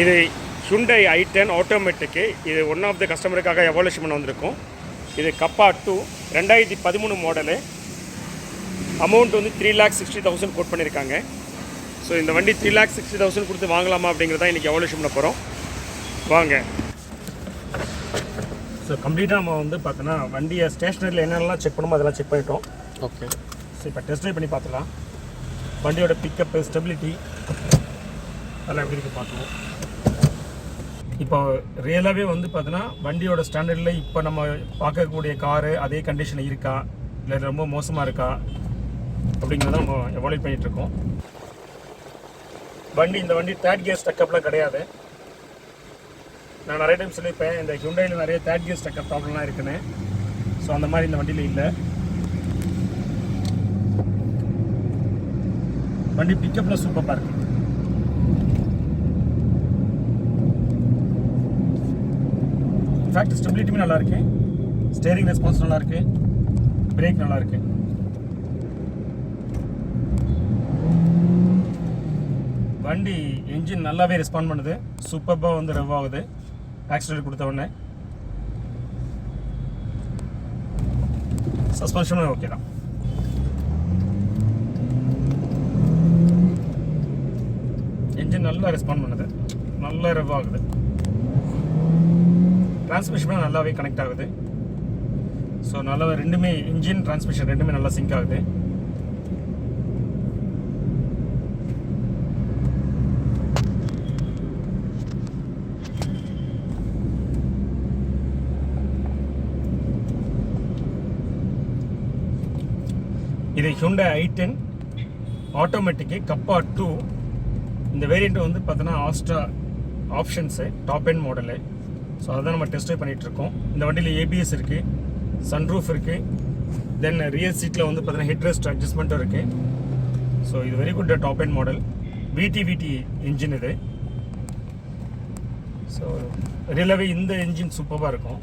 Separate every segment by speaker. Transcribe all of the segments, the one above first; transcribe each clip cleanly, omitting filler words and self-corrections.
Speaker 1: இது Hyundai i10 automatic. இது one of the கஸ்டமருக்காக evaluation பண்ண வந்திருக்கும். இது கப்பா 2 2013 மாடலு. அமௌண்ட் வந்து 3,60,000 கோட் பண்ணியிருக்காங்க. ஸோ இந்த வண்டி 3,60,000 கொடுத்து வாங்கலாமா அப்படிங்கிறத இன்றைக்கி எவாலுவேஷன் பண்ண போகிறோம். வாங்க. ஸோ கம்ப்ளீட்டாக நம்ம வந்து பார்த்தோன்னா வண்டியை ஸ்டேஷனரியில் என்னென்னலாம் செக் பண்ணுமோ அதெல்லாம் செக் பண்ணிட்டோம்.
Speaker 2: ஓகே.
Speaker 1: ஸோ இப்போ டெஸ்ட் ட்ரைவ் பண்ணி பார்த்துக்கலாம். வண்டியோட பிக்கப்பு, ஸ்டெபிலிட்டி அதெல்லாம் எப்படி இருக்குது பார்த்துவோம். இப்போ ரியலாகவே வந்து பார்த்தோன்னா வண்டியோட ஸ்டாண்டர்டில் இப்போ நம்ம பார்க்கக்கூடிய காரு அதே கண்டிஷனில் இருக்கா இல்லை ரொம்ப மோசமாக இருக்கா அப்படிங்கிறத நம்ம எவாலுவேட் பண்ணிகிட்ருக்கோம். இந்த வண்டி தேர்ட் கியர் ஸ்டக்கப்லாம் கிடையாது. நான் நிறைய டைம் சொல்லியிருப்பேன் இந்த ஹியூண்டையில் நிறைய தேர்ட் கியர் ஸ்டக்கப் ப்ராப்ளம்லாம் இருக்குன்னு. ஸோ அந்த மாதிரி இந்த வண்டியில் இல்லை. வண்டி பிக்கப்பில் சூப்பராக இருக்குது. இன்ஃபேக்ட் ஸ்டெபிலிட்டியுமே நல்லாயிருக்கு. ஸ்டேரிங் ரெஸ்பான்ஸ் நல்லாயிருக்கு. பிரேக் நல்லாயிருக்கு. வண்டி என்ஜின் நல்லாவே ரெஸ்பாண்ட் பண்ணுது. சூப்பராக வந்து ரெவ் ஆகுது ஆக்சிடென்ட் கொடுத்த உடனே. சஸ்பென்ஷனும் ஓகே தான். என்ஜின் நல்லா ரெஸ்பாண்ட் பண்ணுது. நல்லா ரெவ் ஆகுது. டிரான்ஸ்மிஷனும் நல்லாவே கனெக்ட் ஆகுது. ஸோ நல்லா ரெண்டுமே இன்ஜின் டிரான்ஸ்மிஷன் ரெண்டுமே நல்லா சிங்க் ஆகுது. இது Hyundai i10 ஆட்டோமேட்டிக்கு கப்பா 2. இந்த வேரியண்ட் வந்து பார்த்தோன்னா extra options top end model. So அதான் நம்ம டெஸ்ட் ட்ரைவ் பண்ணிகிட்ருக்கோம். இந்த வண்டியில் ஏபிஎஸ் இருக்குது, சன்ரூஃப் இருக்குது, தென் ரியர் சீட்டில் வந்து பார்த்தீங்கன்னா ஹெட் ரெஸ்ட் அட்ஜஸ்ட்மெண்ட்டும் இருக்குது. ஸோ இது very good top end model. விடி இன்ஜின் இது. ஸோ ரியலாகவே இந்த இன்ஜின் சூப்பராக இருக்கும்.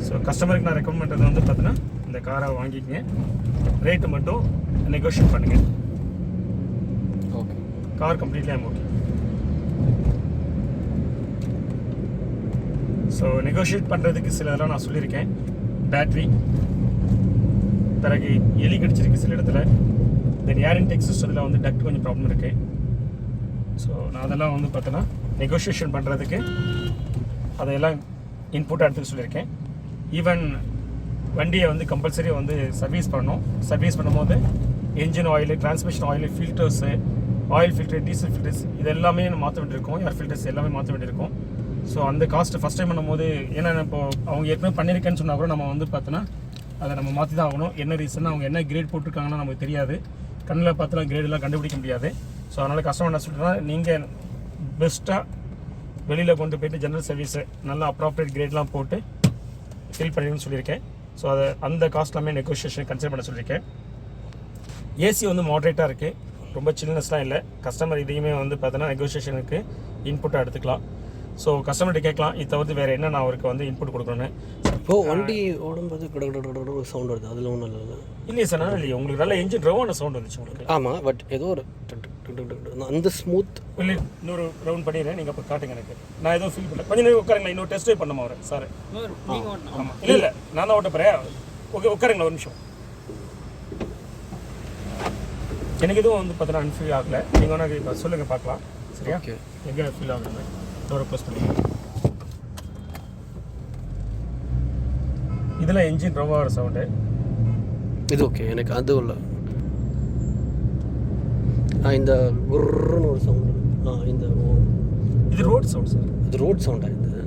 Speaker 1: ஸோ கஸ்டமருக்கு நான் ரெக்கமெண்ட் பண்ணுறது வந்து பார்த்தீங்கன்னா இந்த காரை வாங்கிக்கங்க. ரேட்டு மட்டும் நெகோஷியேட் பண்ணுங்கள்.
Speaker 2: Okay.
Speaker 1: Car completely I'm okay. So negotiate பண்ணுறதுக்கு சில இதெல்லாம் நான் சொல்லியிருக்கேன். பேட்ரி, பிறகு எலி கடிச்சிருக்கு சில இடத்துல, தென் ஏர் இன்டேக் சிஸ்டத்தில் வந்து டக்ட் கொஞ்சம் ப்ராப்ளம் இருக்குது. ஸோ நான் அதெல்லாம் வந்து பார்த்தோன்னா நெகோஷியேஷன் பண்ணுறதுக்கு அதையெல்லாம் இன்புட்டாக எடுத்துக்க சொல்லியிருக்கேன். ஈவன் வண்டியை வந்து கம்பல்சரி வந்து சர்வீஸ் பண்ணணும். சர்வீஸ் பண்ணும்போது engine oil, transmission oil, filters, oil filter, diesel filters இது எல்லாமே மாற்ற வேண்டியிருக்கும். ஏர் ஃபில்டர்ஸ் எல்லாமே மாற்ற வேண்டியிருக்கும். ஸோ அந்த காஸ்ட்டு ஃபஸ்ட் டைம் பண்ணும்போது ஏன்னா இப்போது அவங்க ஏற்கனவே பண்ணியிருக்கேன்னு சொன்னால் கூட நம்ம வந்து பார்த்தோன்னா அதை நம்ம மாற்றி தான் ஆகணும். என்ன ரீசன், அவங்க என்ன கிரேட் போட்டிருக்காங்கன்னா நமக்கு தெரியாது. கண்ணில் பார்த்துலாம் கிரேடெல்லாம் கண்டுபிடிக்க முடியாது. ஸோ அதனால் கஸ்டமர் என்ன சொல்லிட்டுனா நீங்கள் பெஸ்ட்டாக வெளியில் கொண்டு போய்ட்டு ஜென்ரல் சர்வீஸு நல்லா அப்ராப்ரியேட் கிரேட்லாம் போட்டு ஃபில் பண்ணிடுன்னு சொல்லியிருக்கேன். ஸோ அதை அந்த காஸ்ட் எல்லாமே நெகோஷியேஷன் கன்சிடர் பண்ண சொல்லியிருக்கேன். ஏசி வந்து மாட்ரேட்டாக இருக்குது, ரொம்ப சில்னஸ்லாம் இல்லை. கஸ்டமர் இதையுமே வந்து பார்த்தோன்னா நெகோஷியேஷனுக்கு இன்புட்டாக எடுத்துக்கலாம். ஸோ கஸ்டமர்கிட்ட கேட்கலாம் இது தவிர்த்து வேறு என்ன நான் அவருக்கு வந்து இன்புட் கொடுக்கணுன்னு.
Speaker 2: இப்போது வண்டி ஓடும்போது ஒரு சவுண்ட் வருது, அதில் ஒன்றும் இல்லை
Speaker 1: இல்லையே சார். நான் இல்லையே, உங்களுக்கு நல்ல என்ஜின் ரவுண்டான சவுண்ட் வந்துச்சு உங்களுக்கு.
Speaker 2: ஆமாம், பட் ஏதோ ஒரு அந்த ஸ்மூத்
Speaker 1: இல்லை. இன்னொரு ரவுண்ட் பண்ணிடுறேன், நீங்கள் அப்போ காட்டுங்க எனக்கு. நான் ஏதோ ஃபீல் பண்ணல. கொஞ்சம் நேரம் உட்காருங்களா, இன்னொரு டெஸ்ட் ட்ரைவ் பண்ணமா வரேன் சார். ஆமாம், இல்லை நான் தான் ஓட்ட போகிறேன். ஓகே உட்காருங்களா ஒரு நிமிஷம். எனக்கு எதுவும் வந்து பார்த்தீங்கன்னா அன்ஃபீல் ஆகலை. நீங்கள் வேணா இப்போ சொல்லுங்கள் பார்க்கலாம். சரியா?
Speaker 2: ஓகே.
Speaker 1: எங்கே ஃபீல் ஆகுது டோரை க்ளோஸ் பண்ணி. இதில் என்ஜின் ரொம்ப வர சவுண்டு
Speaker 2: இது. ஓகே, எனக்கு அது இல்லை. இந்த குர்ன்னு ஒரு சவுண்டு. இந்த
Speaker 1: இது ரோட் சவுண்ட் சார்.
Speaker 2: இது ரோட் சவுண்டா? இது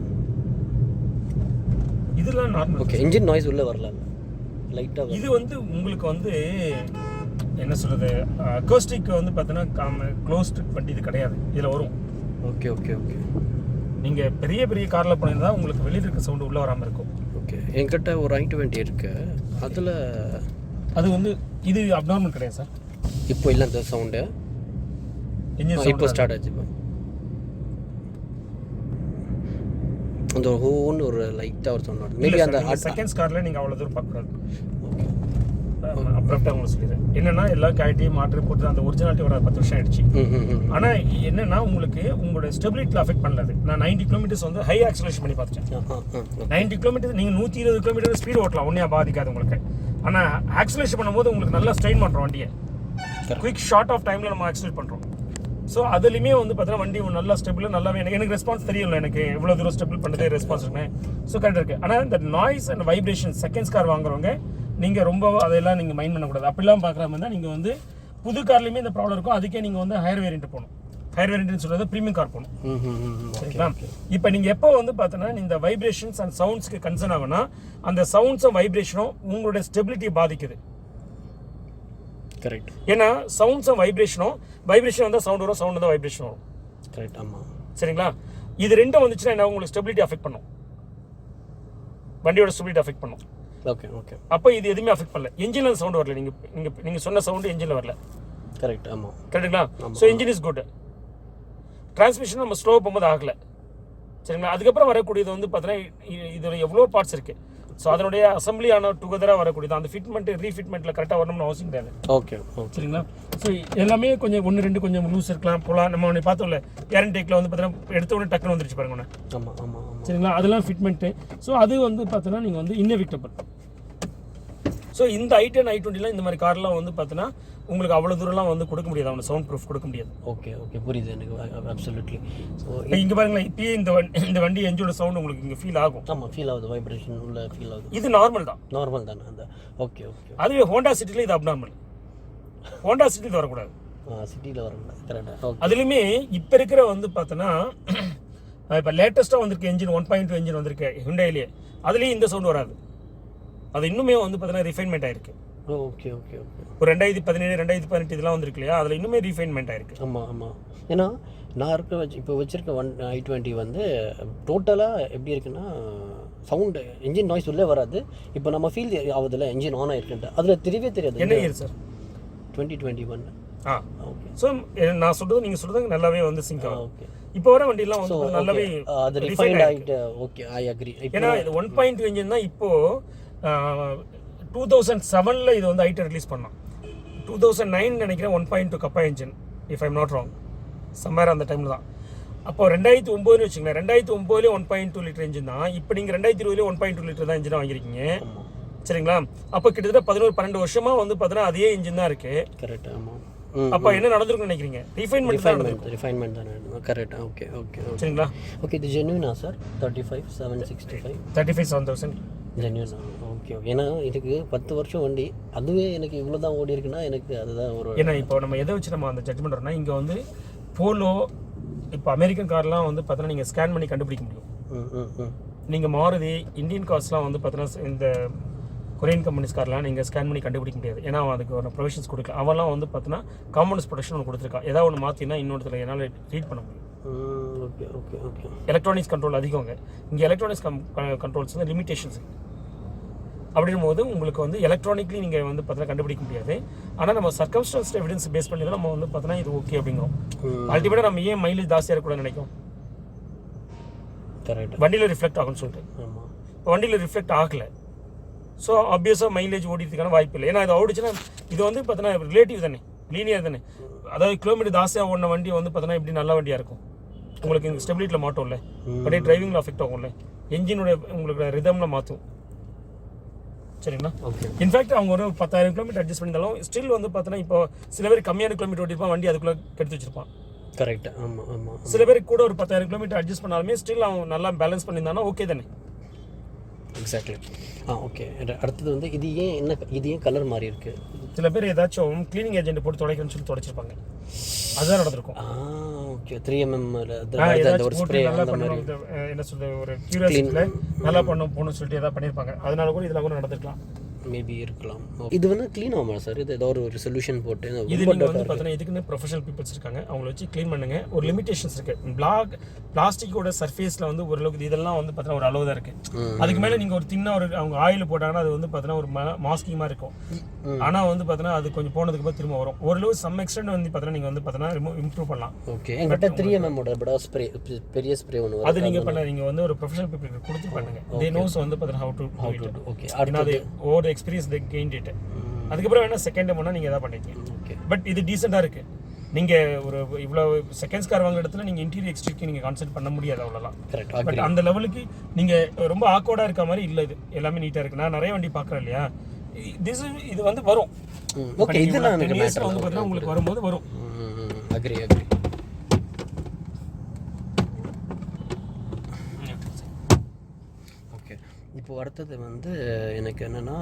Speaker 1: இதெல்லாம் நார்மல்.
Speaker 2: ஓகே, இன்ஜின் நாய்ஸ் உள்ளே வரல லைட்டாக.
Speaker 1: இது வந்து உங்களுக்கு வந்து என்ன சொல்கிறது, அக்கோஸ்டிக் வந்து பார்த்தீங்கன்னா க்ளோஸ்ட் வண்டி இது கிடையாது. இதில் வரும்.
Speaker 2: Okay okay okay.
Speaker 1: நீங்கள் பெரிய பெரிய காரில் போனீங்கன்னா உங்களுக்கு வெளியில் இருக்க சவுண்டு உள்ளே வராமல் இருக்கும்.
Speaker 2: ஓகே, என்கிட்ட ஒரு i20 இருக்குது. அதில்
Speaker 1: அது வந்து இது அப்நார்மல் கிடையாது சார்.
Speaker 2: இப்போ இல்லை அந்த சவுண்டு. இப்போ ஸ்டார்ட் ஆச்சு. இப்போ அந்த ஹோன்னு ஒரு லைட்டாக ஒரு சவுண்ட் வருது. மேபி அந்த
Speaker 1: செகண்ட்ஸ் காரில் நீங்கள் அவ்வளோ தூரம் பார்க்கக்கூடாது.
Speaker 2: ஓகே.
Speaker 1: அப்ரப்டாக உங்களுக்கு சொல்லிடுறேன். என்னன்னா எல்லா கழட்டி மாற்று போட்டு அந்த ஒரிஜினாலிட்டி வர 10 வருஷம் ஆயிடுச்சு. ஆனால் என்னன்னா உங்களுக்கு உங்களோட ஸ்டெபிலிட்டியில் அஃபெக்ட் பண்ணது. நான் 90 கிலோமீட்டர்ஸ் வந்து ஹை ஆக்சலேஷன் பண்ணி பார்த்துட்டேன். 90 கிலோமீட்டர் நீங்கள் 120 கிலோமீட்டர் ஸ்பீடு ஓட்டலாம், ஒன்றே பாதிக்காது உங்களுக்கு. ஆனால் ஆக்சலேஷன் பண்ணும்போது உங்களுக்கு நல்லா ஸ்ட்ரெயின் பண்ணுறோம் வண்டியை. குயிக் ஷார்ட் ஆஃப் டைமில் நம்ம ஆக்சிலேட் பண்ணுறோம். ஸோ அதுலேயுமே வந்து பார்த்தீங்கன்னா வண்டி நல்லா ஸ்டெபிள், நல்லாவே எனக்கு ரெஸ்பான்ஸ் தெரியல, எனக்கு எவ்வளோ தூரம் ஸ்டெபிள் பண்ணுறது ரெஸ்பான்ஸ் இருக்குன்னு. ஸோ கரெக்டாக இருக்குது. ஆனால் இந்த noise and vibration seconds car வாங்குறவங்க நீங்கள் ரொம்ப அதெல்லாம் நீங்கள் மைண்ட் பண்ணக்கூடாது. அப்படிலாம் பார்க்குற மாதிரி தான் நீங்கள் வந்து புது கார்லேயுமே இந்த ப்ராப்ளம் இருக்கும். அதுக்கே நீங்கள் வந்து ஹையர் வேரியன்ட் போகணும். ஹையர் வேரியன்ட்னு சொல்கிறது ப்ரீமியம் கார் போகணும். சரிங்களா? இப்போ நீங்கள் எப்போ வந்து பார்த்தீங்கன்னா இந்த வைப்ரேஷன்ஸ் அண்ட் சவுண்ட்ஸ்க்கு கன்சர்ன் ஆகுனா அந்த சவுண்ட்ஸும் வைப்ரேஷனும் உங்களுடைய ஸ்டெபிலிட்டியை பாதிக்குது.
Speaker 2: கரெக்ட்.
Speaker 1: ஏன்னா சவுண்ட்ஸும் வைப்ரேஷன் வந்தால் சவுண்ட் வரும், சவுண்ட் வந்தால் வைப்ரேஷன் வரும்.
Speaker 2: கரெக்ட். ஆமாம்.
Speaker 1: சரிங்களா? இது ரெண்டும் வந்துச்சுன்னா என்ன, உங்களுக்கு ஸ்டெபிலிட்டி அஃபெக்ட் பண்ணும், வண்டியோட ஸ்டெபிலிட்டி அஃபெக்ட் பண்ணும்.
Speaker 2: Okay okay.
Speaker 1: அப்போ இது எதுவுமே அஃபெக்ட் பண்ணல. என்ஜினில் சவுண்ட் வரல, நீங்கள் சொன்ன சவுண்டு என்ஜினில் வரல.
Speaker 2: கரெக்ட். ஆமாம்.
Speaker 1: கரெக்டுங்களா? So engine is good. Transmission நம்ம ஸ்லோவாக போகும்போது ஆகலை. சரிங்களா? அதுக்கப்புறம் வரக்கூடியது வந்து பார்த்தீங்கன்னா இதில் எவ்வளோ பார்ட்ஸ் இருக்குது. ஸோ அதனுடைய அசம்பிளி ஆன டுகெதராக வரக்கூடியது. அந்த ஃபிட்மெண்ட் ரீஃபிட்மெண்ட்டில் கரெக்டாக வரணும்னு அவசியம் கிடையாது.
Speaker 2: ஓகே.
Speaker 1: சரிங்களா? ஸோ எல்லாமே கொஞ்சம் 1-2 கொஞ்சம் லூஸ் இருக்கலாம் போகலாம். நம்ம ஒன்று பார்த்தோம்ல ஏரன்டேக்கில் வந்து பார்த்தீங்கன்னா எடுத்த உடனே டக்குன்னு வந்துருச்சு பாருங்க ஒன்று.
Speaker 2: ஆமாம் ஆமாம்.
Speaker 1: சரிங்களா? அதெல்லாம் ஃபிட்மெண்ட்டு. ஸோ அது வந்து பார்த்தீங்கன்னா நீங்கள் வந்து இன்னெவிக்டபிள். ஸோ இந்த i10 i20 இந்த மாதிரி கார்லாம் வந்து பார்த்தீங்கன்னா உங்களுக்கு அவ்வளோ தூரம்லாம் வந்து கொடுக்க முடியாது, அவனை சவுண்ட் ப்ரூஃப் கொடுக்க முடியாது.
Speaker 2: ஓகே ஓகே, புரியுது எனக்கு. அப்சல்யூட்லி. ஸோ
Speaker 1: இங்கே பாருங்களேன், இப்பயே இந்த வண்டி என்ஜினோட சவுண்ட் உங்களுக்கு இங்கே ஃபீல் ஆகும்.
Speaker 2: ஆமாம், ஃபீல் ஆகுது, வைப்ரேஷன் உள்ள ஃபீல் ஆகுது.
Speaker 1: இது நார்மல் தான்.
Speaker 2: நார்மல் தானே அந்த? Okay okay.
Speaker 1: அதுவே ஹோண்டா சிட்டியில் இது அப்நார்மல். ஹோண்டா சிட்டியில் வரக்கூடாது,
Speaker 2: சிட்டியில் வரக்கூடாது. கரெக்டாக.
Speaker 1: அதுலேயுமே இப்போ இருக்கிற வந்து பார்த்தோன்னா இப்போ லேட்டஸ்ட்டாக வந்திருக்கு என்ஜின் 1.2 என்ஜின் வந்திருக்கு ஹுண்டாயிலே, அதுலேயும் இந்த சவுண்ட் வராது. அது இன்னுமே வந்து பார்த்தீங்கன்னா ரிஃபைன்மெண்ட் ஆயிருக்கு.
Speaker 2: Okay okay okay.
Speaker 1: ஒரு 2017 2018 இதெல்லாம் வந்துருக்கு இல்லையா, அதில் இன்னுமே ரீஃபைன்மெண்ட் ஆயிருக்கு.
Speaker 2: ஆமாம் ஆமாம். ஏன்னா நான் இப்போ வச்சிருக்க i20 வந்து டோட்டலாக எப்படி இருக்குன்னா சவுண்டு என்ஜின் நாய்ஸ் உள்ளே வராது. இப்போ நம்ம ஃபீல் ஆகுதுல என்ஜின் ஆன் ஆயிருக்குன்ட்டு, அதில் தெரியவே தெரியாது.
Speaker 1: என்ன இயர் சார்?
Speaker 2: 2021.
Speaker 1: ஓகே. ஸோ நான் சொல்கிறது நீங்கள் சொல்கிறது நல்லாவே வந்து சிங்க் ஆகும். ஓகே. இப்போ வர வண்டியெல்லாம் வந்து நல்லாவே
Speaker 2: அது ரிஃபைன்ட் ஆகிட்டு. Okay, I agree.
Speaker 1: ஏன்னா இது 1.2 என்ஜின் தான். இப்போது 2007 இது வந்து ஐட்டை ரிலீஸ் பண்ணோம். 2009 நினைக்கிறேன் 1.2 Kappa engine, if I'm not wrong, summer அந்த டைமில் தான். அப்போ 2009 வச்சுங்களேன், 2009 1.2 லிட்டர் என்ஜின் தான். இப்போ நீங்கள் 2020 1.2 லிட்டர் தான் என்ஜினாக வாங்கியிருக்கீங்க. சரிங்களா? அப்போ கிட்டத்தட்ட 11-12 வருஷமாக வந்து பார்த்தீங்கன்னா அதே என்ஜின் தான் இருக்குது.
Speaker 2: கரெக்ட். ஆமாம்.
Speaker 1: அப்போ என்ன நடந்திருக்குன்னு நினைக்கிறீங்க? ரிஃபைன்மெண்ட்
Speaker 2: தானே? கரெக்ட். Okay okay.
Speaker 1: சரிங்களா?
Speaker 2: ஓகே. இது ஜென்யூனா சார்? 35,765
Speaker 1: 35,700
Speaker 2: ஜென்யூனா? ஓகே. ஏன்னா இதுக்கு 10 வருஷம் வண்டி, அதுவே எனக்கு இவ்வளோ தான் ஓடி இருக்குன்னா எனக்கு அதுதான் ஒரு.
Speaker 1: ஏன்னா இப்போ நம்ம எதை வச்சு நம்ம அந்த ஜட்ஜ்மெண்ட் வரோம்னா, இங்கே வந்து போலோ இப்போ அமெரிக்கன் கார்லாம் வந்து பார்த்தீங்கன்னா நீங்கள் ஸ்கேன் பண்ணி கண்டுபிடிக்க முடியும். நீங்கள் மாருதி இந்தியன் கார்ஸ்லாம் வந்து பார்த்தீங்கன்னா இந்த கொரியன் கம்பெனிஸ் கார்லாம் நீங்கள் ஸ்கேன் பண்ணி கண்டுபிடிக்க முடியாது. ஏன்னா அவன் அதுக்கு ஒரு ப்ரொவிஷன்ஸ் கொடுக்கல. அவெல்லாம் வந்து பார்த்தீங்கன்னா காம்பனன்ஸ் ப்ரொடக்ஷன் ஒன்று கொடுத்துருக்கான். ஏதாவது ஒன்று மாற்றினா இன்னொருத்தில் என்னால் ரீட் பண்ண முடியும்.
Speaker 2: Okay okay okay.
Speaker 1: Electronics control அதிகங்க. இங்கே எலக்ட்ரானிக்ஸ் கண்ட்ரோல்ஸ் வந்து லிமிடேஷன்ஸ். அப்படின்னும் போது உங்களுக்கு வந்து எலக்ட்ரானிக்லி நீங்கள் வந்து பார்த்தீங்கன்னா கண்டுபிடிக்க முடியாது. ஆனால் நம்ம சர்க்கம்ஸ்டன்ஸ் எவிடன்ஸ் பேஸ் பண்ணி தான் நம்ம வந்து பார்த்தீங்கன்னா இது ஓகே அப்படிங்கிறோம். அல்டிமேட்டாக நம்ம ஏன் மைலேஜ் ஜாஸ்தியாக இருக்கக்கூடாதுன்னு நினைக்கும்.
Speaker 2: கரெக்ட்.
Speaker 1: வண்டியில் ரிஃப்ளெக்ட் ஆகும்னு சொல்லிட்டு.
Speaker 2: ஆமாம்.
Speaker 1: இப்போ வண்டியில் ரிஃப்ளெக்ட் ஆகலை. ஸோ ஆப்வியஸாக மைலேஜ் ஓடிறதுக்கான வாய்ப்பு இல்லை. ஏன்னா இது ஓடிச்சுன்னா இது வந்து பார்த்தீங்கன்னா ரிலேட்டிவ் தானே, லீனியர் தானே. அதாவது கிலோமீட்டர் ஜாஸ்தியாக ஓடின வண்டி வந்து பார்த்தீங்கன்னா இப்படி நல்ல வண்டியாக இருக்கும். உங்களுக்கு இந்த ஸ்டெபிலிட்டியில் மாட்டோம்ல, அப்படியே டிரைவிங்கில் அஃபெக்ட் ஆகும்ல, என்ஜினுடைய உங்களுக்கு ரிதமில் மாற்றும். சரிங்களா?
Speaker 2: ஓகே.
Speaker 1: இன்ஃபேக்ட் அவங்க ஒரு 10,000 கிலோமீட்டர் அட்ஜஸ்ட் பண்ணியிருந்தாலும் ஸ்டில் வந்து பார்த்தீங்கன்னா இப்போ சில பேர் கம்மியான கிலோமீட்டர் ஓட்டிருப்பான், வண்டி அதுக்குள்ளே கெடுத்து வச்சிருப்பான்.
Speaker 2: கரெக்ட். ஆமாம் ஆமாம்.
Speaker 1: சில பேருக்கு கூட ஒரு 10,000 கிலோமீட்டர் அட்ஜஸ்ட் பண்ணாலுமே ஸ்டில் அவன் நல்லா பேலன்ஸ் பண்ணியிருந்தானா ஓகே தானே.
Speaker 2: எக்ஸாக்ட்லி. ஓகே. அடுத்தது வந்து இது ஏன் கலர் மாறி இருக்கு?
Speaker 1: சில பேர் ஏதாச்சும் க்ளீனிங் ஏஜென்ட் போட்டு துடைக்கணும்னு சொல்லி துடைச்சிருப்பாங்க. அதுதான் நடந்திருக்கும்.
Speaker 2: ஓகே. 3mm
Speaker 1: ஒரு ஸ்ப்ரே நல்லா பண்ணுவாங்க, என்ன சொல்றது, ஒரு கியூரியாசிட்டில நல்லா போகணும்னு சொல்லிட்டு ஏதாவது பண்ணியிருப்பாங்க. அதனால கூட இதில் கூட நடந்துருக்கலாம்.
Speaker 2: மேபி இருக்கலாம். இது வந்து க்ளீன் ஆகுமா சார்? இது ஏதாவது ஒரு சொல்யூஷன் போட்டு
Speaker 1: இது நீங்கள் வந்து பார்த்தீங்கன்னா இதுக்குன்னு ப்ரொஃபஷனல் பீப்புள்ஸ் இருக்காங்க, அவங்கள வச்சு க்ளீன் பண்ணுங்க. ஒரு லிமிடேஷன்ஸ் இருக்குது. பிளாஸ்டிக்கோட சர்ஃபேஸில் வந்து ஓரளவுக்கு இதெல்லாம் வந்து பார்த்தீங்கன்னா ஒரு அளவு தான் இருக்குது. அதுக்கு மேலே நீங்கள் ஒரு தின்னாக அவங்க ஆயில் போட்டாங்கன்னா அது வந்து பார்த்தீங்கன்னா ஒரு மாஸ்கிங் மாதிரி இருக்கும். ஆனால் வந்து பார்த்தீங்கன்னா அது கொஞ்சம் போனதுக்கு அப்புறம் திரும்ப வரும். ஓரளவு சம் எக்ஸ்டென்ட் வந்து பார்த்தீங்கன்னா நீங்கள் வந்து பார்த்தீங்கன்னா இம்ப்ரூவ் பண்ணலாம்.
Speaker 2: ஓகே. என்கிட்ட 3mm ஸ்ப்ரே, பெரிய ஸ்ப்ரே ஒன்று,
Speaker 1: அது நீங்கள் பண்ண நீங்கள் வந்து ஒரு ப்ரொஃபஷனல் பீப்புளுக்கு கொடுத்து பண்ணுங்க. தே நோஸ் வந்து பார்த்தீங்கன்னா ஹவு டு. ஓகே. அது over experience they gained it. அதுக்கப்புறம் வேணால் செகண்ட் டைம் வேணால் நீங்கள் எதாவது பண்ணிக்கங்க.
Speaker 2: ஓகே.
Speaker 1: பட் இது டீசெண்டாக இருக்குது. நீங்கள் ஒரு இவ்வளோ செகண்ட்ஸ் கார் வாங்குற இடத்துல நீங்கள் இன்டீரியர் எக்ஸ்டீரியருக்கு நீங்கள் கான்சென்ட் பண்ண முடியாது அவ்வளோலாம்.
Speaker 2: கரெக்ட்.
Speaker 1: பட் அந்த லெவலுக்கு நீங்கள் ரொம்ப ஆக்வர்டாக இருக்க மாதிரி இல்லை. இது எல்லாமே நீட்டாக இருக்குது. நான் நிறைய வண்டி பார்க்குறேன் இல்லையா, இது வந்து வரும்.
Speaker 2: ஓகே. இதெல்லாம்
Speaker 1: வந்து பார்த்தீங்கன்னா உங்களுக்கு வரும்போது வரும்.
Speaker 2: அக்ரி. ஓகே. இப்போ அடுத்தது வந்து எனக்கு என்னென்னா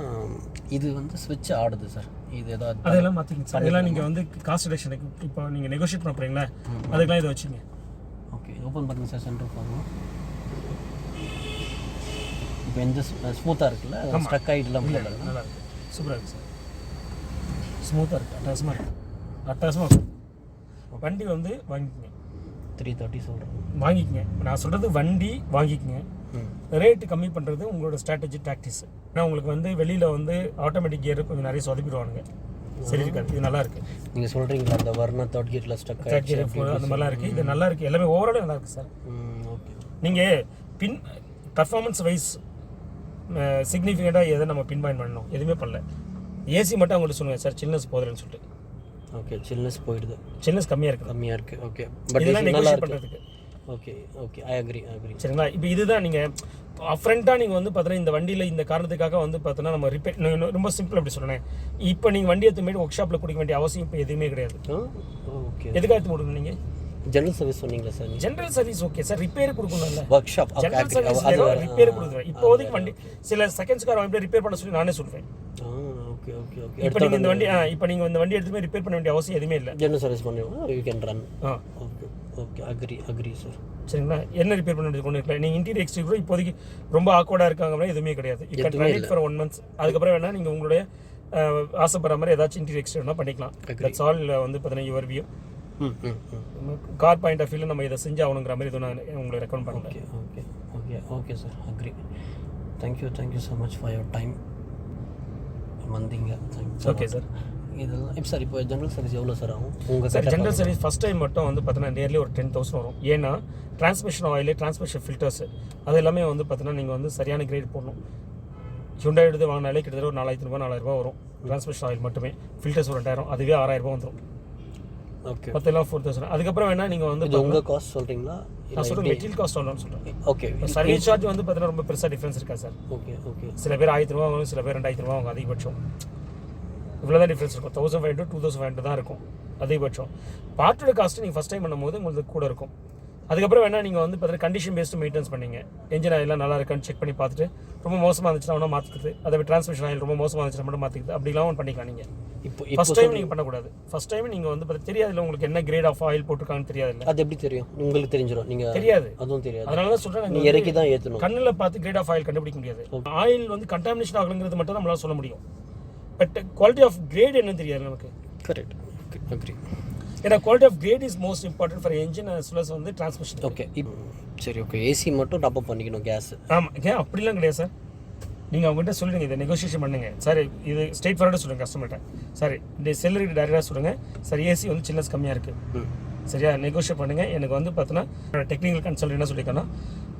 Speaker 2: இது வந்து ஸ்விட்ச் ஆடுது சார். இது ஏதாவது
Speaker 1: அதெல்லாம் மாற்றிங்க சார். அதெல்லாம் நீங்கள் வந்து காஸ்ட் ரிடக்ஷனுக்கு இப்போ நீங்கள் நெகோஷியேட் பண்ண போகிறீங்களா, அதுக்கெல்லாம் இதை வச்சுங்க.
Speaker 2: ஓகே. ஓப்பன் பண்ணுங்க சார். சென்டர் பாருங்க. இப்போ எந்த ஸ்மூத்தாக இருக்குல்ல, ஸ்ட்ரக் ஆகிட்டுலாம்
Speaker 1: நல்லா இருக்குது. சூப்பராக இருக்குது சார். ஸ்மூத்தாக இருக்குது. அட்டகாசமாக இருக்கும். வண்டி வந்து வாங்கிக்கங்க.
Speaker 2: 330 சொல்கிறேன்,
Speaker 1: வாங்கிக்கங்க. நான் சொல்கிறது வண்டி வாங்கிக்கங்க. ரேட்டு கம்மி பண்ணுறது உங்களோட ஸ்ட்ராட்டஜி டாக்டிஸ். ஏன்னா உங்களுக்கு வந்து வெளியில் வந்து ஆட்டோமேட்டிக் கியர் கொஞ்சம் நிறைய சொதப்பிடுவாங்க. சரி இருக்காது. இது நல்லா இருக்குது.
Speaker 2: நீங்கள் சொல்கிறீங்களா அந்த வர்ணா தேர்ட் கியரில் ஸ்ட்ரக்
Speaker 1: கியர் அந்த மாதிரிலாம் இருக்குது. இது நல்லா இருக்குது. எல்லாமே ஓவரால் நல்லா இருக்குது சார்.
Speaker 2: ஓகே.
Speaker 1: நீங்கள் பர்ஃபார்மன்ஸ் வைஸ் சிக்னிஃபிகண்ட்டாக எதை நம்ம பின் பாயிண்ட் பண்ணணும், எதுவுமே பண்ணல. ஏசி மட்டும் அவங்கள்ட்ட சொல்லுங்கள் சார், சில்னஸ் போதுன்னு சொல்லிட்டு.
Speaker 2: ஓகே. சில்னஸ் போயிடுது.
Speaker 1: சில்னஸ் கம்மியாக
Speaker 2: இருக்குது. ஓகே. பட்
Speaker 1: இதெல்லாம் நெகோஷியேட் பண்ணுறதுக்கு.
Speaker 2: ஓகே. I agree.
Speaker 1: சரிங்களா. இப்போ இதுதான் நீங்கள் அப்ரண்ட்டாக நீங்கள் வந்து பார்த்தீங்கன்னா இந்த வண்டியில் இந்த காரணத்துக்காக வந்து பார்த்தீங்கன்னா நம்ம ரிப்பேர் ரொம்ப சிம்பிள் அப்படி சொல்கிறேன். இப்போ நீங்கள் வண்டி எடுத்து ஒர்க் ஷாப்பில் கொடுக்க வேண்டிய அவசியம் இப்போ எதுவுமே கிடையாது.
Speaker 2: ஓகே.
Speaker 1: எதுக்காக எடுத்து கொடுக்கணும் நீங்கள்?
Speaker 2: ஜெனரல் சர்வீஸ் சொன்னீங்களா sir?
Speaker 1: General service okay sir. Repair கொடுக்கணும்ல,
Speaker 2: workshop.
Speaker 1: General service repair கொடுக்குறேன். இப்போதைக்கு வண்டி சில செகண்ட்ஸ் கார் வாங்கி ரிப்பேர் பண்ண சொல்லி நானே சொல்வேன்.
Speaker 2: ஓகே.
Speaker 1: இப்போ நீங்கள் இந்த வண்டி எடுத்து ரிப்பேர் பண்ண வேண்டிய அவசியம் எதுவுமே இல்லை.
Speaker 2: ஜெனரல் சர்வீஸ் பண்ணுவோம், you can run. Okay. Agree sir.
Speaker 1: சரிங்களா. என்ன ரிப்பேர் பண்ண வேண்டியது கொண்டு இருக்கலாம். நீங்கள் இன்டீரியர் எக்ஸ்டீரியர் இப்போதைக்கு ரொம்ப ஆக்வர்டாக இருக்காங்க எதுவுமே கிடையாது. You can run it for 1 month. அதுக்கப்புறம் வேணால் நீங்கள் உங்களுடைய ஆசைப்படுற மாதிரி ஏதாச்சும் இன்டீரியர் எக்ஸ்டீரியர்னா பண்ணிக்கலாம். தட்ஸ் ஆல் வந்து பார்த்தீங்கன்னா your view. Car point of வியூவில் நம்ம இதை செஞ்சு ஆகணுங்கிற மாதிரி எதுவும் நான் உங்களுக்கு ரெக்கமெண்ட் பண்ணுறேன்.
Speaker 2: Okay sir. Agree. Thank you so much for your time. வந்தீங்க.
Speaker 1: Okay sir.
Speaker 2: இதெல்லாம் சார் இப்போ ஜென்ரல் சர்வீஸ் எவ்வளோ சார் ஆகும் உங்கள்
Speaker 1: sir? General service first time மட்டும் வந்து பார்த்தீங்கன்னா நியர்லி ஒரு 10,000 வரும். ஏன்னா டிரான்ஸ்மிஷன் ஆயில், டிரான்ஸ்மிஷன் ஃபில்டர்ஸ் அது எல்லாமே வந்து பார்த்தீங்கன்னா நீங்கள் வந்து சரியான கிரேட் போடணும். ஹுண்டாய் எடுத்து வாங்கினாலே கிட்டத்தட்ட ஒரு 4,000 ரூபா 4,000 வரும். டிரான்ஸ்மிஷன் ஆயில் மட்டுமே. ஃபில்டர்ஸ் ஒரு 2,000, அதுவே 6,000 வந்துடும்.
Speaker 2: ஓகே.
Speaker 1: மொத்தம் 4,000. அதுக்கப்புறம் வேணா நீங்கள் வந்து
Speaker 2: உங்கள் காஸ்ட் சொல்கிறீங்களா?
Speaker 1: நான் சொல்கிறேன் மெட்டீரியல் காஸ்ட் ஆகணும்னு சொல்கிறேன்.
Speaker 2: ஓகே.
Speaker 1: சர்வீஸ் சார்ஜ் வந்து பார்த்தீங்கன்னா ரொம்ப பெருசாக டிஃப்ரென்ஸ் இருக்கா சார்?
Speaker 2: ஓகே.
Speaker 1: சில பேர் 1,000 ரூபா வாங்கணும், சில பேர் 2,000 ரூபா வாங்க அதிகபட்சம். இவ்வளோ தான் டிஃப்ரென்ஸ் இருக்கும். 1,500 to 2,500 தான் இருக்கும் அதிகபட்சம். பார்ட்டோட காஸ்ட்டு நீங்கள் ஃபஸ்ட் டைம் பண்ணும்போது உங்களுக்கு கூட இருக்கும். அதுக்கப்புறம் வேணால் நீங்கள் வந்து பார்த்தீங்கன்னா கண்டிஷன் பேஸ்டு மெயின்டெனன்ஸ் பண்ணிங்க. என்ஜின் ஆயிலாம் நல்லா இருக்கான்னு செக் பண்ணி பார்த்துட்டு ரொம்ப மோசமாக இருந்துச்சுன்னா வேணால் மாற்றிக்குது. அதை டிரான்ஸ்மிஷன் ஆயில் ரொம்ப மோசமாக இருந்துச்சுன்னா மட்டும் மாற்றிக்குது. அப்படிலாம் பண்ணிக்கலாம். நீங்கள் இப்போ ஃபஸ்ட் டைம் நீங்கள் பண்ணக்கூடாது. ஃபஸ்ட் டைம் நீங்கள் வந்து பார்த்து தெரியாதுல்ல உங்களுக்கு என்ன கிரேட் ஆஃப் ஆயில் போட்டிருக்காங்கன்னு தெரியாதுல்ல.
Speaker 2: அது எப்படி தெரியும்? உங்களுக்கு தெரிஞ்சிடும். நீங்கள் தெரியாது. அதுவும் தெரியாது.
Speaker 1: அதனால தான் சொல்கிறேன்,
Speaker 2: நீங்கள் இறக்கி தான் ஏற்றணும்.
Speaker 1: கண்ணில் பார்த்து கிரேட் ஆஃப் ஆயில் கண்டுபிடிக்க முடியாது. ஆயில் வந்து கண்டாமினேஷன் ஆகலைங்கிறது மட்டும் தான் நம்மளால் சொல்ல முடியும். பட் குவாலிட்டி ஆஃப் கிரேட் என்னன்னு தெரியாது நமக்கு.
Speaker 2: கரெக்ட். அக்ரி.
Speaker 1: ஏன்னா quality of grade is most important for engine as well as வந்து டிரான்ஸ்மிஷன்.
Speaker 2: ஓகே. சரி. ஓகே. ஏசி மட்டும் டாப் அப் பண்ணிக்கணும் கேஸ்.
Speaker 1: ஆமாம். ஏன் அப்படிலாம் கிடையாது சார். நீங்கள் அவங்ககிட்ட சொல்லுங்கள், இதை நெகோசியேஷன் பண்ணுங்க சார். இது ஸ்ட்ரெயிட் ஃபார்வர்டாக சொல்லுங்கள் கஸ்டமர்கிட்ட. சார் இந்த செல்லருக்கு டேரெக்டாக சொல்லுங்கள் சார், ஏசி வந்து சில்னஸ் கம்மியாக இருக்குது, சரியா நெகோஷியேட் பண்ணுங்கள். எனக்கு வந்து பார்த்தீங்கன்னா டெக்னிக்கல் கன்சல்ட் என்ன சொல்லியிருக்கேன்னா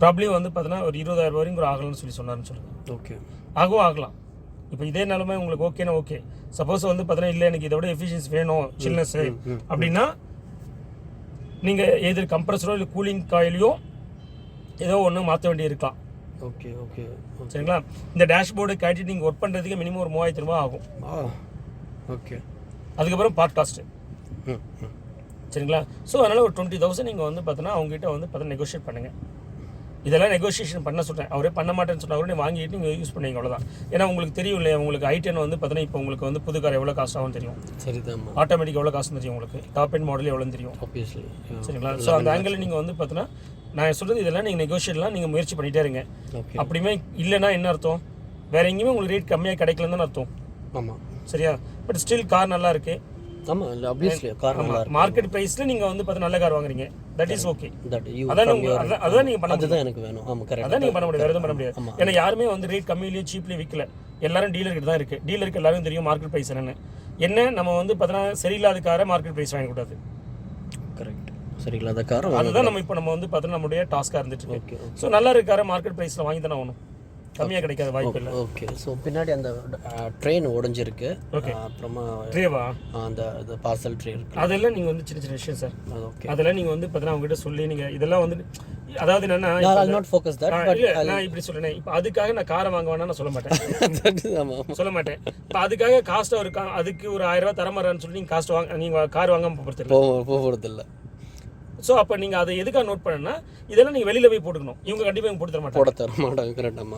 Speaker 1: ப்ராப்ளம் வந்து பார்த்தீங்கன்னா ஒரு 20,000 வரைக்கும் ஒரு ஆகலாம்னு சொன்னார்னு சொல்லுங்கள்.
Speaker 2: ஓகே.
Speaker 1: ஆகலாம். இப்போ இதே நிலமை உங்களுக்கு ஓகேனா ஓகே. சப்போஸ் வந்து பார்த்தீங்கன்னா இல்லை எனக்கு இதோட எஃபிஷியன்சி வேணும் சில்னஸ் அப்படின்னா நீங்கள் எதிர் கம்ப்ரஸரோ இல்லை கூலிங் காயிலையோ ஏதோ ஒன்று மாற்ற வேண்டி இருக்கலாம்.
Speaker 2: ஓகே.
Speaker 1: சரிங்களா. இந்த டேஷ்போர்டு கேட்டி நீங்கள் ஒர்க் பண்ணுறதுக்கு மினிமம் ஒரு 3,000 ரூபா ஆகும்.
Speaker 2: ஓகே.
Speaker 1: அதுக்கப்புறம் பார்ட் காஸ்ட்டு. சரிங்களா. ஸோ அதனால் ஒரு 20,000 நீங்கள் வந்து பார்த்தீங்கன்னா அவங்ககிட்ட வந்து பார்த்தீங்கன்னா நெகோஷியேட் பண்ணுங்கள். இதெல்லாம் நெகோசியேஷன் பண்ண சொல்கிறேன். அவரே பண்ண மாட்டேன்னு சொன்னால் கூட நீங்கள் வாங்கிட்டு நீங்கள் யூஸ் பண்ணுவீங்க, அவ்வளோதான். ஏன்னா உங்களுக்கு தெரியும் இல்லையா, உங்களுக்கு i10 வந்து பார்த்தீங்கன்னா இப்போ உங்களுக்கு வந்து புது கார் எவ்வளோ காஸ்ட் ஆகும் தெரியும்.
Speaker 2: சரிதான்.
Speaker 1: ஆட்டோமேட்டிக் எவ்வளோ காஸ்ட்னு தெரியும் உங்களுக்கு. டாப் எண்ட் மாடல் எவ்வளோன்னு தெரியும்.
Speaker 2: ஆப்வியஸ்லி.
Speaker 1: சரிங்களா. ஸோ அந்த ஆங்கிளில் நீங்கள் வந்து பார்த்தீங்கன்னா நான் சொல்கிறது இதெல்லாம் நீங்கள் நெகோஷியேட்லாம் நீங்கள் முயற்சி பண்ணிகிட்டே இருங்க. அப்படியுமே இல்லைன்னா என்ன அர்த்தம், வேறு எங்கேயுமே உங்களுக்கு ரேட் கம்மியாக கிடைக்கலன்னு தான் அர்த்தம்.
Speaker 2: ஆமாம்.
Speaker 1: சரியா. பட் ஸ்டில் கார் நல்லா இருக்குது.
Speaker 2: ஆமாம். இல்லை ஆப்வியஸ்லி கார் நல்லா இருக்கு.
Speaker 1: மார்க்கெட் ப்ரைஸில் நீங்கள் வந்து பார்த்தா நல்ல கார் வாங்குறீங்க. That is okay. அதான் நீங்கள் பண்ண
Speaker 2: அதுதான் எனக்கு வேணும். ஆமாம் கரெக்ட்.
Speaker 1: அதான் நீங்கள் பண்ண முடியாது, வேறு எதுவும் பண்ண முடியாது. ஏன்னா யாருமே வந்து ரேட் கம்மியிலேயே சீப்லேயே விற்கல. எல்லாரும் டீலர்கிட்ட தான் இருக்குது. டீலருக்கு எல்லாரும் தெரியும் மார்க்கெட் ப்ரைஸ் என்னென்னு. என்ன நம்ம வந்து பார்த்தீங்கன்னா சரியில்லாத காரை மார்க்கெட் ப்ரைஸ் வாங்கக்கூடாது.
Speaker 2: கரெக்ட். சரியில்லாத காரை
Speaker 1: அதுதான் நம்ம இப்போ நம்ம வந்து பார்த்தீங்கன்னா நம்மளுடைய டாஸ்க்காக இருந்துட்டு இருக்கு. ஸோ நல்லா இருக்க காரை மார்க்கெட் ப்ரைஸில் வாங்கி தானே ஆகணும். கம்மியாக கிடைக்காத வாய்ப்பு இல்லை.
Speaker 2: ஓகே. ஸோ பின்னாடி அந்த ட்ரெயின் உடஞ்சிருக்கு.
Speaker 1: ஓகே.
Speaker 2: அப்புறமா
Speaker 1: ட்ரேவா
Speaker 2: அந்த பார்சல் ட்ரே இருக்கு.
Speaker 1: அதெல்லாம் நீங்கள் வந்து சின்ன சின்ன விஷயம் சார்.
Speaker 2: ஓகே.
Speaker 1: அதெல்லாம் நீங்கள் வந்து பார்த்தீங்கன்னா அவங்ககிட்ட சொல்லி நீங்கள் இதெல்லாம் வந்து அதாவது என்னன்னா
Speaker 2: நாட் ஃபோக்கஸ் தட் பட்
Speaker 1: நான் இப்படி சொல்றேன். இப்போ அதுக்காக நான் காரை வாங்க வேணாம் நான் சொல்ல மாட்டேன்.
Speaker 2: ஆமாம்
Speaker 1: சொல்ல மாட்டேன். இப்போ அதுக்காக காஸ்ட்டாக இருக்கா அதுக்கு ஒரு 1000 ரூபா தரமாறான்னு சொல்லி நீங்கள் காஸ்ட் வாங்க நீங்கள் கார் வாங்காமல்
Speaker 2: போகிறது இல்லை.
Speaker 1: ஸோ அப்போ நீங்கள் அதை எதுக்காக நோட் பண்ணனா இதெல்லாம் நீங்கள் வெளியில் போய் போட்டுக்கணும். இவங்க கண்டிப்பாக போட்டு தர மாட்டாங்க.
Speaker 2: கரெக்டாமா.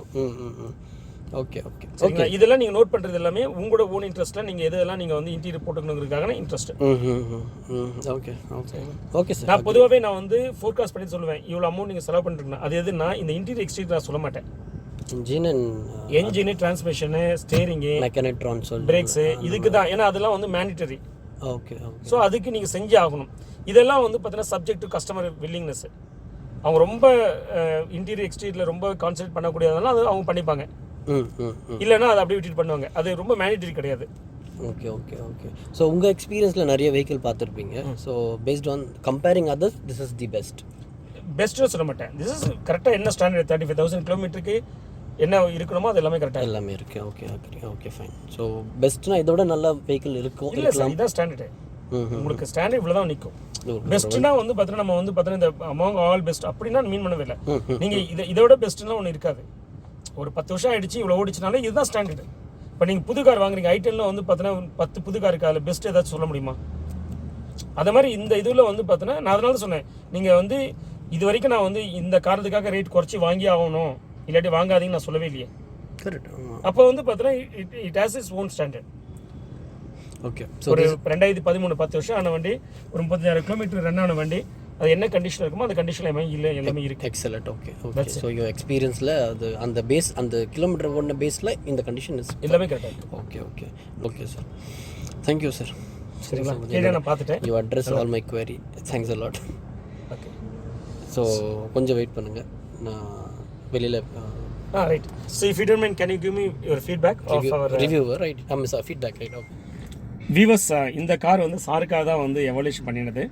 Speaker 2: Okay okay
Speaker 1: okay. இதெல்லாம் நீங்கள் நோட் பண்ணுறது எல்லாமே உங்களோட ஓன் இன்ட்ரெஸ்ட்டில் நீங்கள் எதெல்லாம் நீங்கள் வந்து இன்டீரியர் போட்டுக்கணுங்கிறதுக்கான interest.
Speaker 2: Okay okay okay sir.
Speaker 1: நான் பொதுவாகவே நான் வந்து ஃபோர்காஸ்ட் பண்ணி சொல்லுவேன் இவ்வளோ அமௌண்ட் நீங்கள் செலவு பண்ணிருக்கணும். அது எதுனா இந்த இன்டீரியர் எக்ஸ்டீரியர் நான் சொல்ல மாட்டேன். Engine transmission steering
Speaker 2: mechanic
Speaker 1: brakes இதுக்கு தான். ஏன்னா அதெல்லாம் வந்து மேண்டிட்டரி.
Speaker 2: Okay okay.
Speaker 1: ஸோ அதுக்கு நீங்கள் செஞ்சே ஆகணும். இதெல்லாம் வந்து பார்த்தீங்கன்னா சப்ஜெக்ட் டு கஸ்டமர் வில்லிங்னஸ். அவங்க ரொம்ப இன்டீரியர் எக்ஸ்டீரியரில் ரொம்ப கான்சன்ட்ரேட் பண்ணக்கூடியதெல்லாம் அது அவங்க பண்ணிப்பாங்க. இல்லைன்னா அதை அப்படியே விட்டுட்டு பண்ணுவாங்க. அது ரொம்ப மேண்டிட்டரி கிடையாது.
Speaker 2: Okay okay okay. ஸோ உங்கள் எக்ஸ்பீரியன்ஸில் நிறைய வெஹிக்கிள் பார்த்துருப்பீங்க. So based on comparing others this is the பெஸ்ட்னு
Speaker 1: சொல்ல மாட்டேன். திஸ் இஸ் கரெக்டாக என்ன ஸ்டாண்டர்ட் 35,000 கிலோமீட்டருக்கு என்ன இருக்கணுமோ அது எல்லாமே கரெக்டாக
Speaker 2: எல்லாமே இருக்கு. Okay okay okay fine. So பெஸ்ட்னா இதோட நல்ல வெஹிக்கிள் இருக்கும்.
Speaker 1: இல்லை சார் இதுதான் ஸ்டாண்டர்டு. உங்களுக்கு ஸ்டாண்டர்ட் இவ்வளோ தான் நிற்கும். பெஸ்ட்னா வந்து பார்த்தீங்கன்னா நம்ம வந்து பார்த்தீங்கன்னா இந்த அமாங் ஆல் பெஸ்ட் அப்படின்னா மீன் பண்ணவே இல்லை. நீங்கள் இதோட பெஸ்ட்னா ஒன்று இருக்காது. ஒரு 10 வருஷம் ஆயிடுச்சு இவ்வளோ ஓடிச்சுனாலே இதுதான் ஸ்டாண்டர்டு. இப்போ நீங்கள் புது கார் வாங்குறீங்க ஐட்டனில் வந்து பார்த்தீங்கன்னா 10 புது கார் இருக்கா அதில் பெஸ்ட் ஏதாச்சும் சொல்ல முடியுமா? அதே மாதிரி இந்த இதில் வந்து பார்த்தீங்கன்னா நான் அதனால சொன்னேன் நீங்கள் வந்து இது வரைக்கும் நான் வந்து இந்த காரணத்துக்காக ரேட் குறைச்சி வாங்கி ஆகணும் இல்லாட்டி வாங்காதீங்கன்னு நான் சொல்லவே இல்லையே.
Speaker 2: கரெக்ட்.
Speaker 1: அப்போ வந்து பார்த்தீங்கன்னா it has its own standard.
Speaker 2: Okay.
Speaker 1: ஒரு 2013 10 வருஷம் ஆன வண்டி ஒரு 35,000 கிலோமீட்டர் ரன் ஆன வண்டி அது என்ன கண்டிஷன் இருக்குமோ அந்த கண்டிஷனில் எல்லாமே இருக்குது.
Speaker 2: Excellent. Okay okay. So your எக்ஸ்பீரியன்ஸில் அது அந்த பேஸ் அந்த கிலோமீட்டர் ஓடின பேஸில் இந்த கண்டிஷன்
Speaker 1: எல்லாமே கரெக்டாக இருக்குது.
Speaker 2: Okay okay okay sir. Thank you sir.
Speaker 1: சரிங்களா? நான் பார்த்துட்டேன்.
Speaker 2: You address all my query. Thanks a lot.
Speaker 1: Okay.
Speaker 2: So கொஞ்சம் வெயிட் பண்ணுங்கள். நான் வெளியில்
Speaker 1: right. So if you don't mind can you give me your feedback of our
Speaker 2: reviewer right? ஆமாம் sir feedback right. Okay
Speaker 1: viewers, இந்த car வந்து சாருக்காக தான் வந்து எவல்யூஷன் பண்ணினது.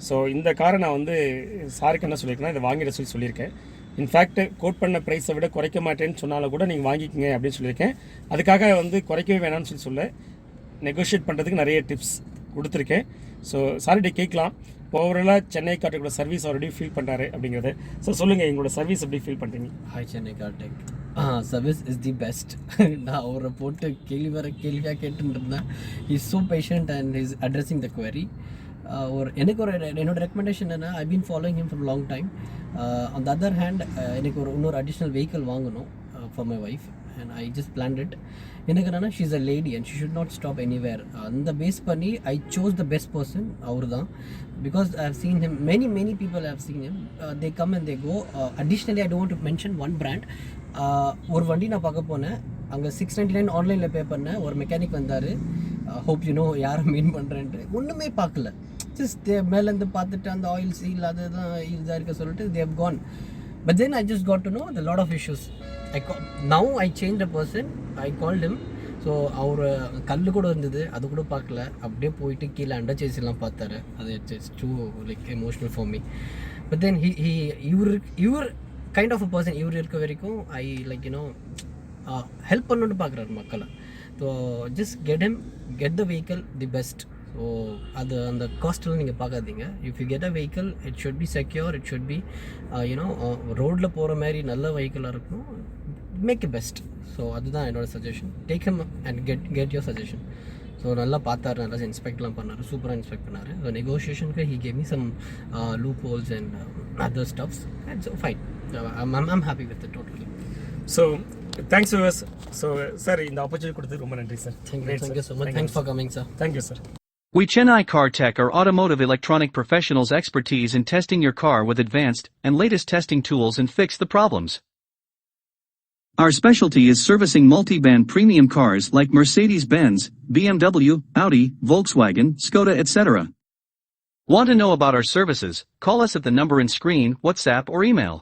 Speaker 1: ஸோ இந்த காரை நான் வந்து சாருக்கு என்ன சொல்லியிருக்கேன்னா இதை வாங்கிட சொல்லியிருக்கேன். இன்ஃபேக்ட் கோட் பண்ண ப்ரைஸை விட குறைக்க மாட்டேன்னு சொன்னாலும் கூட நீங்கள் வாங்கிக்கங்க அப்படின்னு சொல்லியிருக்கேன். அதுக்காக வந்து குறைக்கவே வேணாம்னு சொல்ல நெகோஷியேட் பண்ணுறதுக்கு நிறைய டிப்ஸ் கொடுத்துருக்கேன். ஸோ சார்கிட்ட கேட்கலாம் ஓவராலாக சென்னை கார்டெக்கோட சர்வீஸ் ஆல்ரெடி ஃபீல் பண்ணுறாரு அப்படிங்கிறது. ஸோ சொல்லுங்கள் எங்களோட சர்வீஸ் எப்படி ஃபீல் பண்ணுறீங்க?
Speaker 2: Hi Chennai Cartech service is the best. நான் அவரை போட்டு கேள்வியாக கேட்டுருந்தேன். Is so patient and is addressing the query. என்னோட ரெக்கமெண்டேஷன் என்ன, I been following him from long time. On the other hand எனக்கு இன்னொரு அடிஷ்னல் வெஹிக்கிள் வாங்கணும் for my wife and I just planned it. எனக்கு என்னன்னா she is a lady and she should not stop anywhere. அந்த base பண்ணி I chose the best person அவர் தான். Because I have seen him many people have seen him. They come and they go. Additionally I don't mention one brand. ஒரு வண்டி நான் பார்க்க போனேன், அங்கே 699 ஆன்லைனில் பே பண்ணேன். ஒரு மெக்கானிக் வந்தார். ஹோப் யூ நோ யாரை மீன் பண்ணுறேன்ட்டு ஒன்றுமே பார்க்கல. ஜஸ்ட் மேலேருந்து பார்த்துட்டு அந்த ஆயில் சீல் அதுதான் இதாக இருக்க சொல்லிட்டு they have gone. But then I just got to know the lot of issues. Now I change a person. I called him. So அவர் கல் கூட இருந்தது, அது கூட பார்க்கல. அப்படியே போயிட்டு கீழே அண்டர் சேஸ்லாம் பார்த்தாரு. அது it's too like emotional for me. But then இவர் கைண்ட் ஆஃப் அ பர்சன். இவர் இருக்க வரைக்கும் ஐ லைக் யூனோ ஹெல்ப் பண்ணணுன்னு பார்க்குறாரு மக்களை. So just get the vehicle the best. So அது அந்த காஸ்ட்டெல்லாம் நீங்கள் பார்க்காதீங்க. If you get a vehicle it should be secure. It should be you know ரோட்டில் போகிற மாதிரி நல்ல வெஹிக்கிளாக இருக்கணும். மேக் இ பெஸ்ட். ஸோ அதுதான் என்னோடய suggestion. Take him and get your suggestion. So நல்லா பார்த்தாரு, நல்லா இன்ஸ்பெக்ட்லாம் பண்ணார், சூப்பராக இன்ஸ்பெக்ட் பண்ணார். ஸோ நெகோஷியேஷனுக்கு he gave me some loopholes and other stuffs and so fine. I'm happy with it totally.
Speaker 1: So thanks viewers. So sir இந்த opportunity கொடுத்து ரொம்ப நன்றி sir.
Speaker 2: Thank you so much. Thanks for coming sir.
Speaker 1: Thank you sir.
Speaker 3: We CHENNAI CAR-TECH are automotive electronic professionals' expertise in testing your car with advanced and latest testing tools and fix the problems. Our specialty is servicing multiband premium cars like Mercedes-Benz, BMW, Audi, Volkswagen, Skoda, etc. Want to know about our services? Call us at the number in screen, WhatsApp or email.